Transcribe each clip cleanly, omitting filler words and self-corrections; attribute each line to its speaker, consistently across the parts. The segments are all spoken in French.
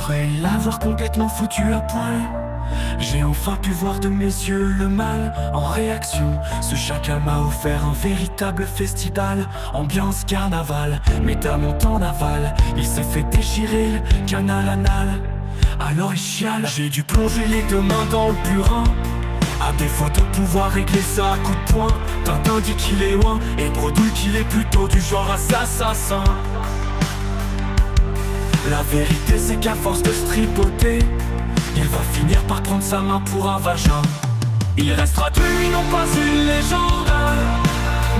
Speaker 1: Après l'avoir complètement foutu à point, j'ai enfin pu voir de mes yeux le mal. En réaction, ce chacal m'a offert un véritable festival. Ambiance carnaval, mesdames ont en aval. Il s'est fait déchirer le canal anal. Alors il chiale, j'ai dû plonger les deux mains dans le purin. À défaut de pouvoir régler ça à coups de poing, Tintin dit qu'il est loin et bredouille qu'il est plutôt du genre assassin. La vérité c'est qu'à force de se tripoter, il va finir par prendre sa main pour un vagin. Il restera de lui non pas une légende,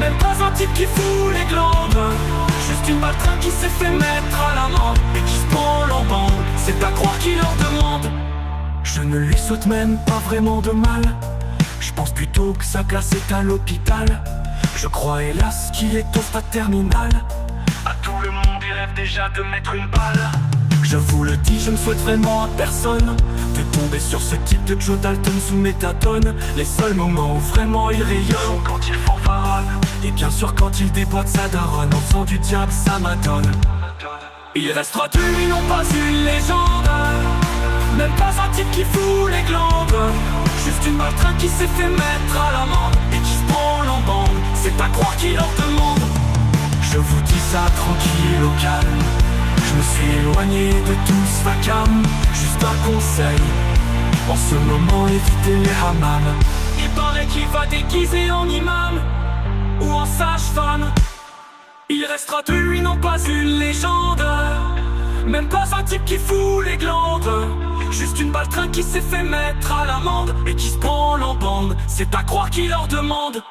Speaker 1: même pas un type qui fout les glandes. Juste une baltringue qui s'est fait mettre à l'amende et qui se prend en bande. C'est à croire qu'il leur demande. Je ne lui souhaite même pas vraiment de mal. Je pense plutôt que sa place est à l'hôpital. Je crois hélas qu'il est au stade terminal. À tout le monde il rêve déjà de mettre une balle. Je vous le dis, je ne souhaite vraiment à personne de tomber sur ce type de Joe Dalton sous méthadone. Les seuls moments où vraiment il rayonne, quand il fanfaronne, et bien sûr quand il déboîte sa daronne. En sang du diable ça m'adonne. Il restera de lui non pas une légende, même pas un type qui fout les glandes. Juste une baltringue qui s'est fait mettre à l'amende et qui se prend en bande. C'est à croire qu'il leur demande. Je vous dis ça tranquille au calme. Je me suis éloigné de tout ce vacarme. Juste un conseil, en ce moment évitez les hammams. Il paraît qu'il va déguiser en imam ou en sage-femme. Il restera de lui non pas une légende, même pas un type qui fout les glandes. Juste une baltringue qui s'est fait mettre à l'amende et qui se prend en bande. C'est à croire qu'il leur demande.